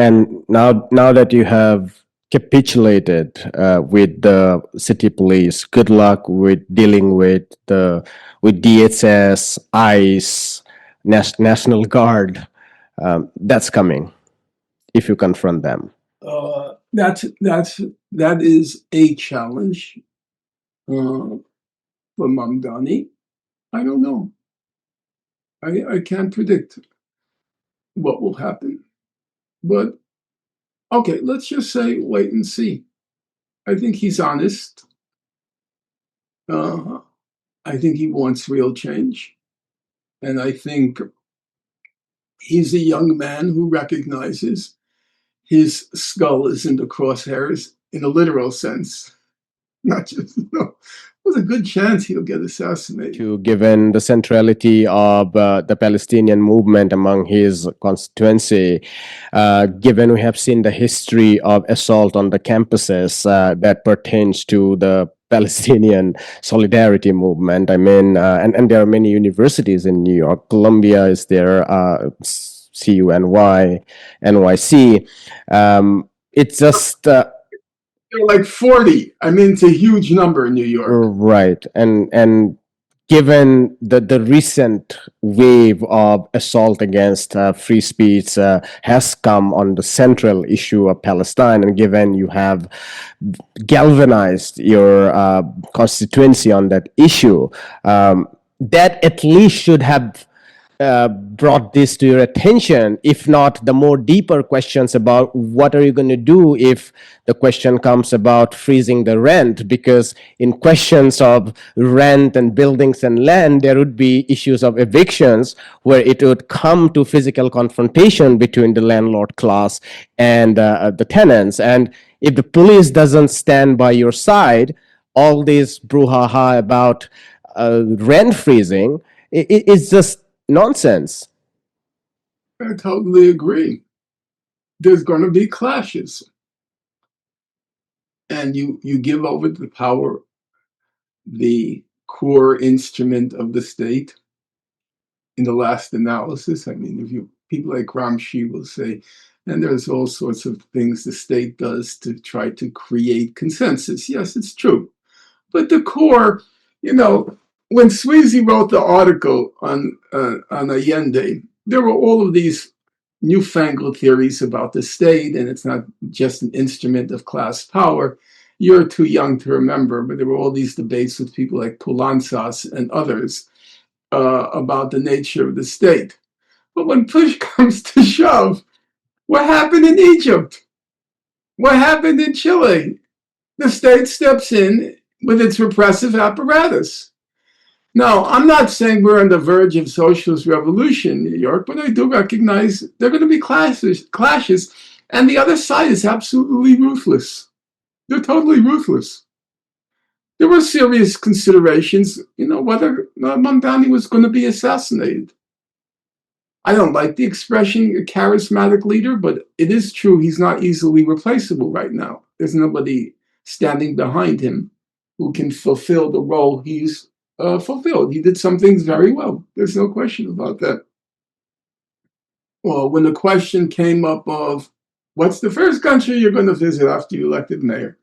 And now that you have capitulated with the city police, good luck with dealing with DHS, ICE, National Guard. That's coming if you confront them. That is a challenge for Mamdani. I don't know. I can't predict what will happen. But okay, let's just say wait and see. I think he's honest. I think he wants real change. And I think he's a young man who recognizes his skull is in the crosshairs in a literal sense, not just, there's a good chance he'll get assassinated. Given the centrality of the Palestinian movement among his constituency, given we have seen the history of assault on the campuses that pertains to the Palestinian solidarity movement. I mean, and there are many universities in New York. Columbia is there, CUNY, NYC. It's just... They're like 40. I mean, it's a huge number in New York. Right. And given the recent wave of assault against free speech has come on the central issue of Palestine, and given you have galvanized your constituency on that issue, that at least should have brought this to your attention, if not the more deeper questions about what are you going to do if the question comes about freezing the rent, because in questions of rent and buildings and land, there would be issues of evictions where it would come to physical confrontation between the landlord class and the tenants. And if the police doesn't stand by your side, all this brouhaha about rent freezing, it's just nonsense. I totally agree. There's going to be clashes. And you give over the power, the core instrument of the state. In the last analysis, I mean, if people like Gramsci will say, and there's all sorts of things the state does to try to create consensus. Yes, it's true. But the core, when Sweezy wrote the article on Allende, there were all of these newfangled theories about the state, and it's not just an instrument of class power. You're too young to remember, but there were all these debates with people like Poulantzas and others about the nature of the state. But when push comes to shove, what happened in Egypt? What happened in Chile? The state steps in with its repressive apparatus. Now, I'm not saying we're on the verge of socialist revolution in New York, but I do recognize there are going to be clashes, and the other side is absolutely ruthless. They're totally ruthless. There were serious considerations, whether Mamdani was going to be assassinated. I don't like the expression a charismatic leader, but it is true he's not easily replaceable right now. There's nobody standing behind him who can fulfill the role he's fulfilled. He did some things very well. There's no question about that. Well, when the question came up of what's the first country you're going to visit after you elected mayor?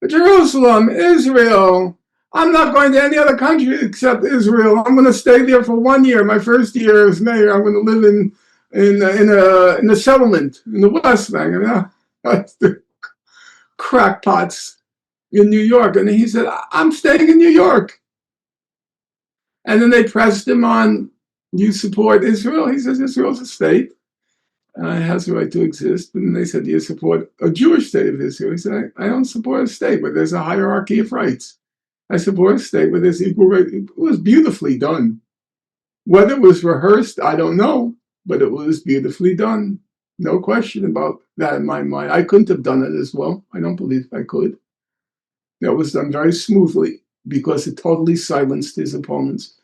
Jerusalem, Israel. I'm not going to any other country except Israel. I'm going to stay there for 1 year. My first year as mayor, I'm going to live in a settlement in the West Bank. That's the crackpots in New York. And he said, I'm staying in New York. And then they pressed him on, you support Israel? He says, Israel's a state. It has the right to exist. And they said, do you support a Jewish state of Israel? He said, I don't support a state, but there's a hierarchy of rights. I support a state where there's equal rights. It was beautifully done. Whether it was rehearsed, I don't know, but it was beautifully done. No question about that in my mind. I couldn't have done it as well. I don't believe I could. That was done very smoothly because it totally silenced his opponents.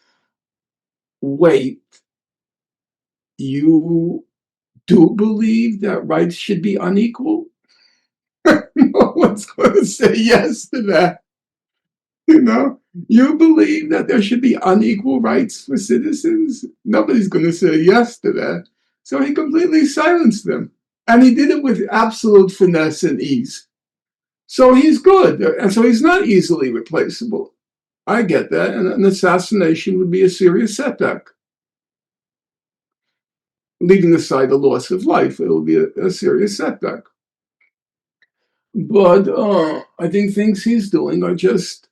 Wait, you do believe that rights should be unequal? No one's going to say yes to that. You believe that there should be unequal rights for citizens? Nobody's going to say yes to that. So he completely silenced them. And he did it with absolute finesse and ease. So he's good. And so he's not easily replaceable. I get that. And an assassination would be a serious setback. Leaving aside the loss of life, it will be a serious setback. But I think things he's doing are just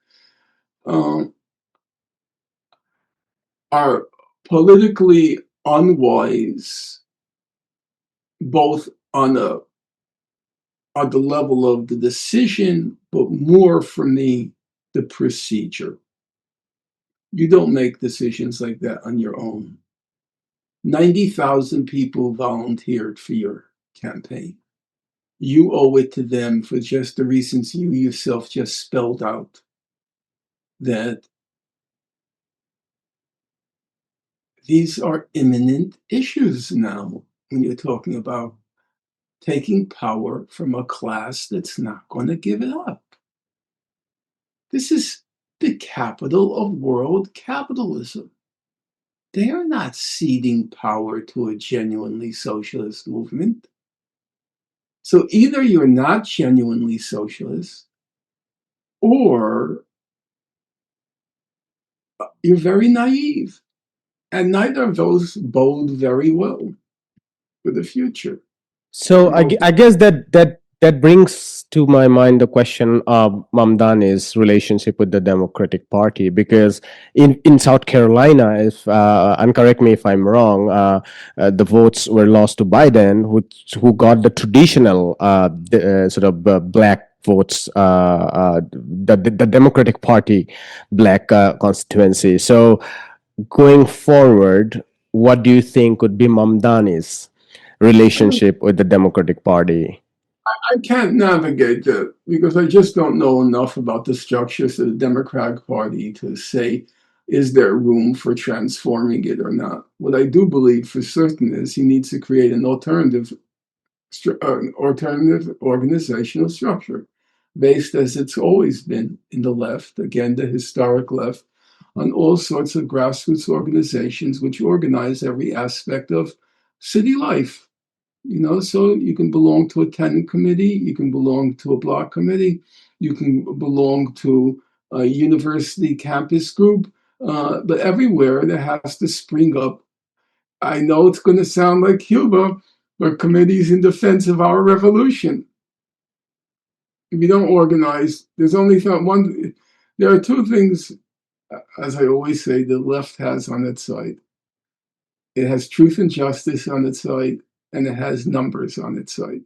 are politically unwise, both on the level of the decision, but more for me, the procedure. You don't make decisions like that on your own. 90,000 people volunteered for your campaign. You owe it to them for just the reasons you yourself just spelled out, that these are imminent issues now when you're talking about taking power from a class that's not going to give it up. This is the capital of world capitalism. They are not ceding power to a genuinely socialist movement. So either you're not genuinely socialist, or you're very naive. And neither of those bode very well for the future. So I guess that brings to my mind the question of Mamdani's relationship with the Democratic Party, because in South Carolina, if and correct me if I'm wrong, the votes were lost to Biden, who got the traditional sort of black votes, the Democratic Party black constituency. So going forward, what do you think would be Mamdani's relationship with the Democratic Party? I can't navigate that because I just don't know enough about the structures of the Democratic Party to say, is there room for transforming it or not? What I do believe for certain is he needs to create an alternative organizational structure, based as it's always been in the left, again, the historic left, on all sorts of grassroots organizations which organize every aspect of city life. So you can belong to a tenant committee, you can belong to a block committee, you can belong to a university campus group, but everywhere there has to spring up. I know it's going to sound like Cuba, but committees in defense of our revolution. If you don't organize, there's only one. There are two things, as I always say, the left has on its side. It has truth and justice on its side, and it has numbers on its side.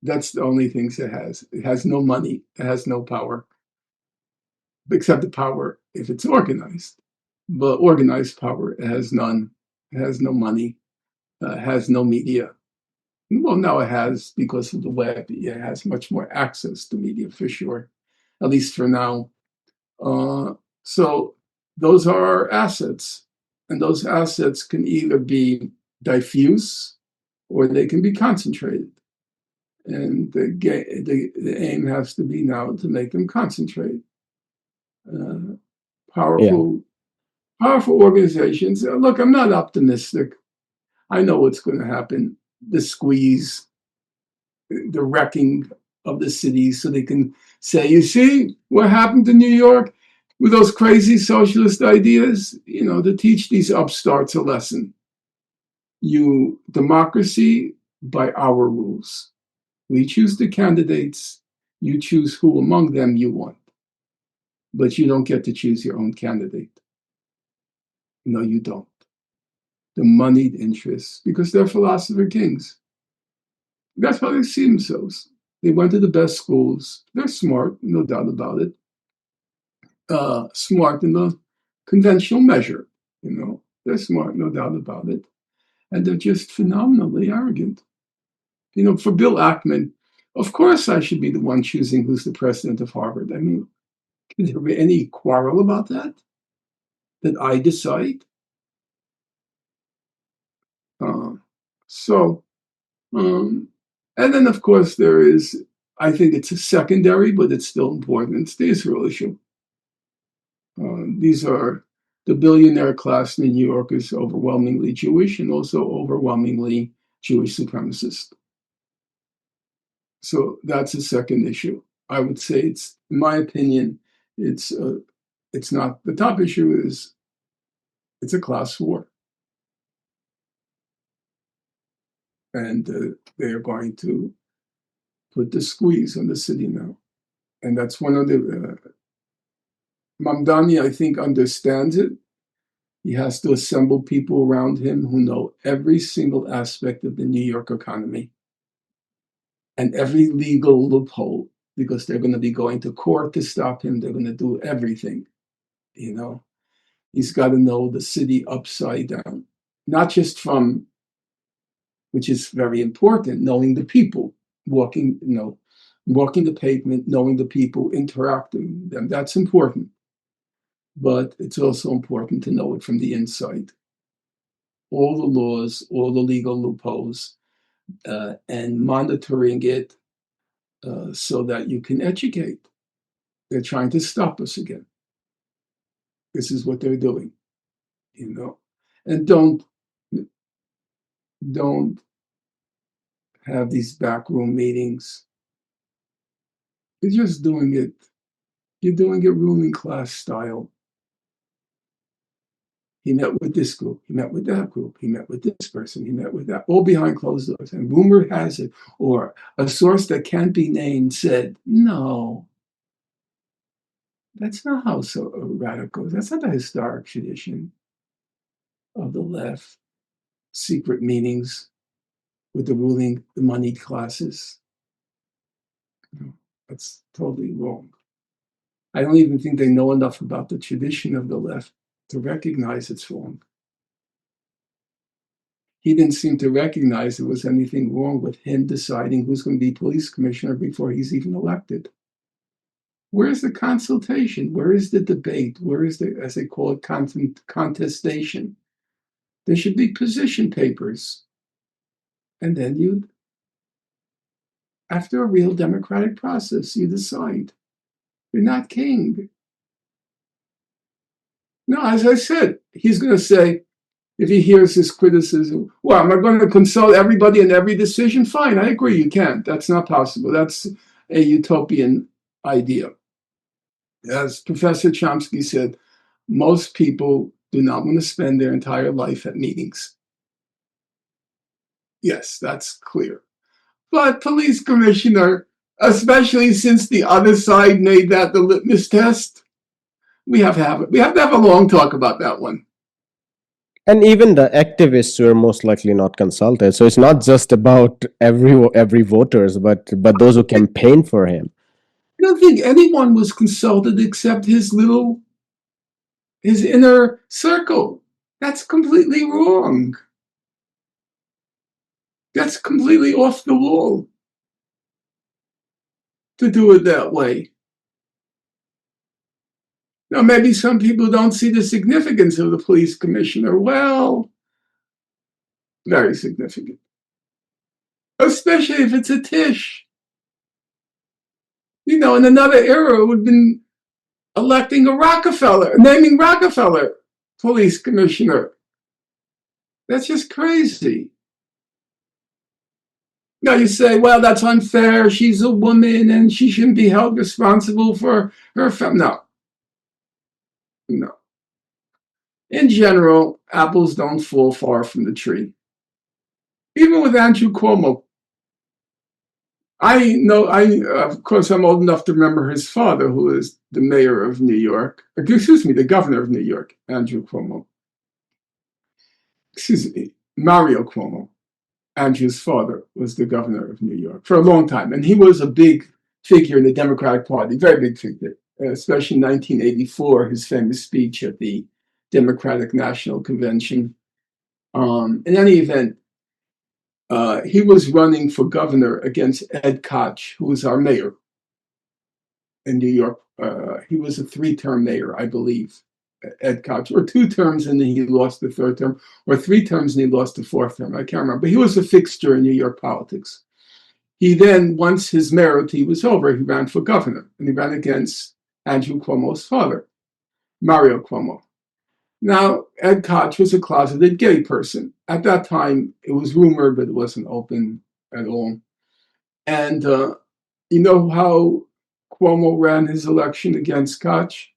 That's the only things it has. It has no money. It has no power, except the power if it's organized. But organized power, it has none. It has no money. It has no media. Well, now it has, because of the web, it has much more access to media for sure, at least for now. So those are our assets. And those assets can either be diffuse or they can be concentrated. And the aim has to be now to make them concentrate. Uh, Yeah. powerful, powerful organizations. Look, I'm not optimistic. I know what's going to happen. The squeeze, the wrecking of the cities, so they can say, you see what happened to New York with those crazy socialist ideas, to teach these upstarts a lesson. Democracy by our rules. We choose the candidates, you choose who among them you want, but you don't get to choose your own candidate. No, you don't. The moneyed interests, because they're philosopher kings. That's how they see themselves. They went to the best schools. They're smart, no doubt about it. Smart in the conventional measure, They're smart, no doubt about it. And they're just phenomenally arrogant. For Bill Ackman, of course I should be the one choosing who's the president of Harvard. I mean, can there be any quarrel about that? That I decide? Uh, so, and then of course there is, I think it's a secondary, but it's still important. It's the Israel issue. These are the billionaire class in New York is overwhelmingly Jewish and also overwhelmingly Jewish supremacist. So that's a second issue. I would say it's, in my opinion, it's not, the top issue is it's a class war. And they're going to put the squeeze on the city now. And that's one of the, Mamdani, I think, understands it. He has to assemble people around him who know every single aspect of the New York economy and every legal loophole, because they're going to be going to court to stop him. They're going to do everything, you know. He's got to know the city upside down, not just from, which is very important, knowing the people, walking the pavement, knowing the people, interacting with them. That's important. But it's also important to know it from the inside. All the laws, all the legal loopholes, and monitoring it so that you can educate. They're trying to stop us again. This is what they're doing, you know. And don't have these backroom meetings. You're just doing it. You're doing it ruling class style. He met with this group. He met with that group. He met with this person. He met with that, all behind closed doors. And rumor has it, or a source that can't be named said, no, that's not how so radical. That's not the historic tradition of the left. Secret meetings with the moneyed classes. No, that's totally wrong. I don't even think they know enough about the tradition of the left to recognize it's wrong. He didn't seem to recognize there was anything wrong with him deciding who's going to be police commissioner before he's even elected. Where's the consultation? Where is the debate? Where is the, as they call it, contestation? There should be position papers. And then you, after a real democratic process, you decide. You're not king. No, as I said, he's going to say, if he hears this criticism, well, am I going to consult everybody in every decision? Fine, I agree, you can't. That's not possible. That's a utopian idea. As Professor Chomsky said, most people do not want to spend their entire life at meetings. Yes, that's clear. But police commissioner, especially since the other side made that the litmus test, we have to have it. We have to have a long talk about that one. And even the activists were most likely not consulted. So it's not just about every voters, but those who campaign for him. I don't think anyone was consulted except his inner circle. That's completely wrong. That's completely off the wall to do it that way. Now, maybe some people don't see the significance of the police commissioner. Well, very significant. Especially if it's a Tish. You know, in another era, it would have been electing a Rockefeller, naming Rockefeller police commissioner. That's just crazy. Now you say, well, that's unfair. She's a woman and she shouldn't be held responsible for her family. No. In general, apples don't fall far from the tree. Even with Andrew Cuomo, I know, of course, I'm old enough to remember his father, who is the mayor of New York. Excuse me, the governor of New York, Andrew Cuomo. Excuse me, Mario Cuomo. Andrew's father was the governor of New York for a long time. And he was a big figure in the Democratic Party, very big figure, especially in 1984, his famous speech at the Democratic National Convention. In any event, he was running for governor against Ed Koch, who was our mayor in New York. He was a 3-term mayor, I believe, Ed Koch, or 2 terms and then he lost the 3rd term, or 3 terms and he lost the 4th term. I can't remember. But he was a fixture in New York politics. He then, once his mayoralty was over, he ran for governor, and he ran against Andrew Cuomo's father, Mario Cuomo. Now, Ed Koch was a closeted gay person. At that time, it was rumored, but it wasn't open at all. And you know how Cuomo ran his election against Koch?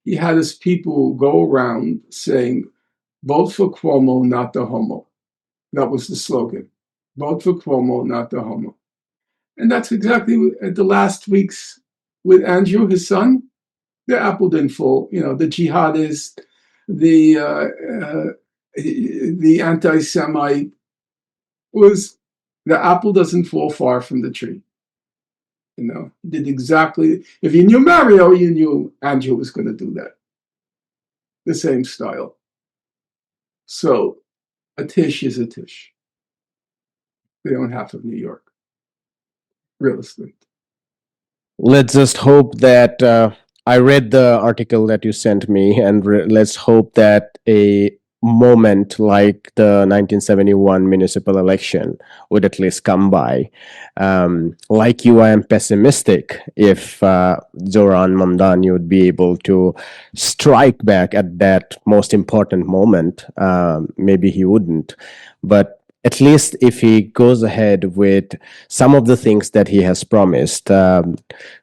He had his people go around saying, vote for Cuomo, not the homo. That was the slogan. Vote for Cuomo, not the homo. And that's exactly at the last weeks with Andrew, his son. The apple didn't fall. You know, the jihadist, the anti-Semite was the apple doesn't fall far from the tree. You know, he did exactly. If you knew Mario, you knew Andrew was going to do that. The same style. So a Tish is a Tish. They don't have of New York. Real estate. Let's just hope that I read the article that you sent me, and let's hope that a moment like the 1971 municipal election would at least come by. Like you, I am pessimistic if Zohran Mamdani would be able to strike back at that most important moment. Maybe he wouldn't, but at least if he goes ahead with some of the things that he has promised,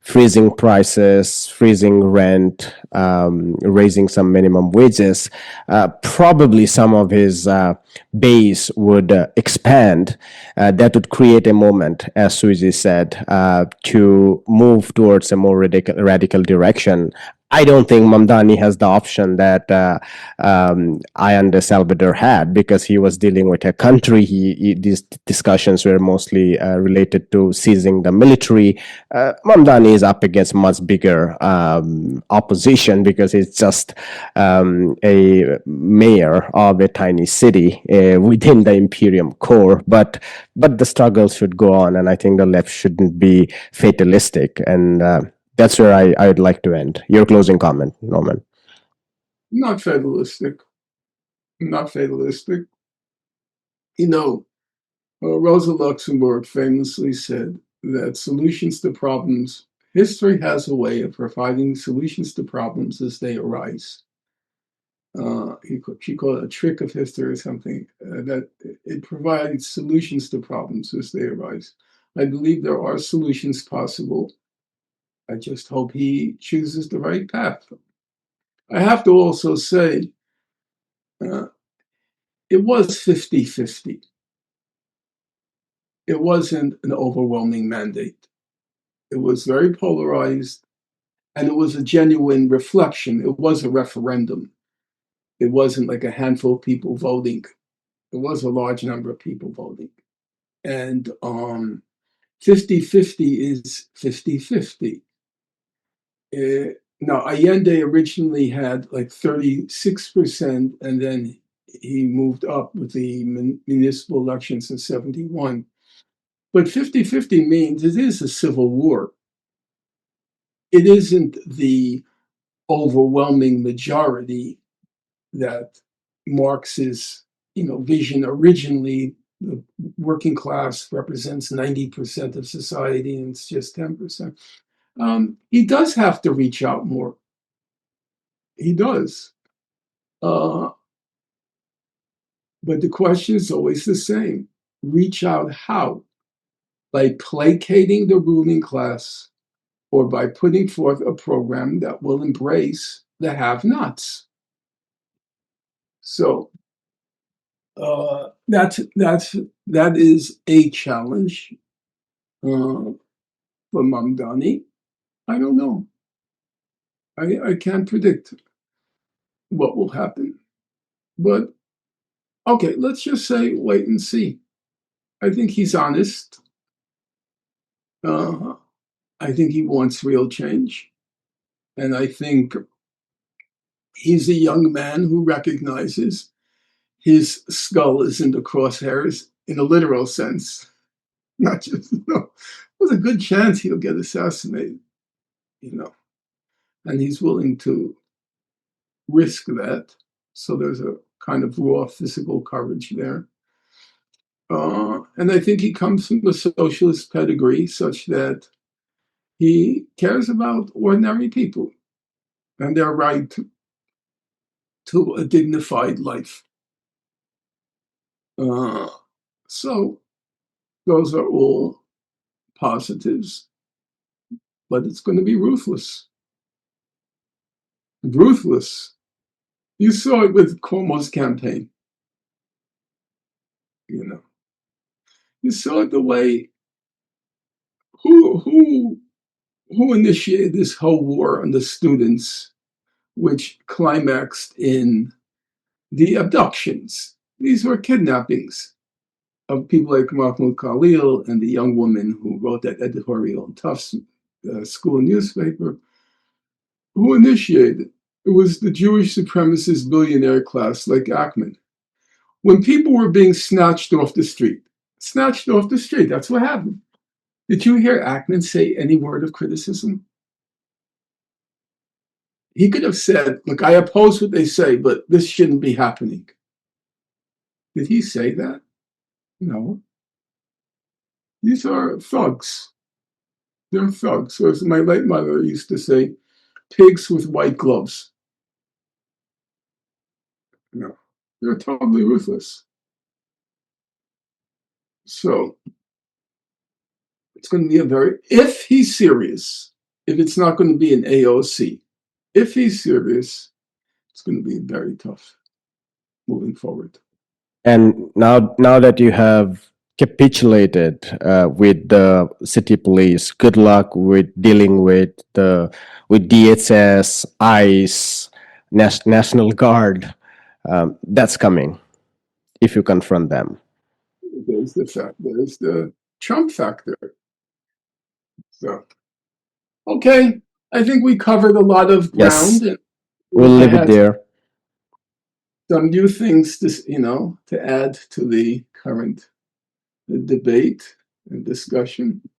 freezing prices, freezing rent, raising some minimum wages, probably some of his base would expand. That would create a moment, as Suzy said, to move towards a more radical direction. I don't think Mamdani has the option that Allende Salvador had, because he was dealing with a country. These discussions were mostly related to seizing the military. Mamdani is up against much bigger opposition, because he's just a mayor of a tiny city within the imperium core. But the struggle should go on, and I think the left shouldn't be fatalistic. And that's where I would like to end. Your closing comment, Norman. Not fatalistic. Not fatalistic. You know, Rosa Luxemburg famously said that solutions to problems, history has a way of providing solutions to problems as they arise. She called it a trick of history or something, that it provides solutions to problems as they arise. I believe there are solutions possible. I just hope he chooses the right path. I have to also say, uh, it was 50-50. It wasn't an overwhelming mandate. It was very polarized, and it was a genuine reflection. It was a referendum. It wasn't like a handful of people voting. It was a large number of people voting. And 50-50 is 50-50. Now, Allende originally had like 36%, and then he moved up with the municipal elections in 71. But 50-50 means it is a civil war. It isn't the overwhelming majority that Marx's, vision originally. The working class represents 90% of society, and it's just 10%. He does have to reach out more. He does. Uh, but the question is always the same. Reach out how? By placating the ruling class, or by putting forth a program that will embrace the have-nots. So that is a challenge for Mamdani. I don't know. I can't predict what will happen. But okay, let's just say wait and see. I think he's honest. Uh, I think he wants real change. And I think he's a young man who recognizes his skull is in the crosshairs in a literal sense, not just, there's a good chance he'll get assassinated, and he's willing to risk that. So there's a kind of raw physical courage there. And I think he comes from a socialist pedigree such that he cares about ordinary people and their right to a dignified life. So those are all positives, but it's going to be ruthless. Ruthless. You saw it with Cuomo's campaign. You know, you saw it the way who initiated this whole war on the students, which climaxed in the abductions. These were kidnappings of people like Mahmoud Khalil and the young woman who wrote that editorial in Tufts school newspaper. Who initiated it? It was the Jewish supremacist billionaire class like Ackman. When people were being snatched off the street, that's what happened. Did you hear Ackman say any word of criticism? He could have said, look, I oppose what they say, but this shouldn't be happening. Did he say that? No. These are thugs. They're thugs. So as my late mother used to say, pigs with white gloves. No, they're totally ruthless. So it's going to be if he's serious, if it's not going to be an AOC, if he's serious, it's going to be very tough moving forward. And now that you have capitulated with the city police, good luck with dealing with DHS, ICE, National Guard. That's coming if you confront them. There's the Trump factor. So, okay, I think we covered a lot of ground. Yes, we'll leave it there. Some new things to add to the current debate and discussion.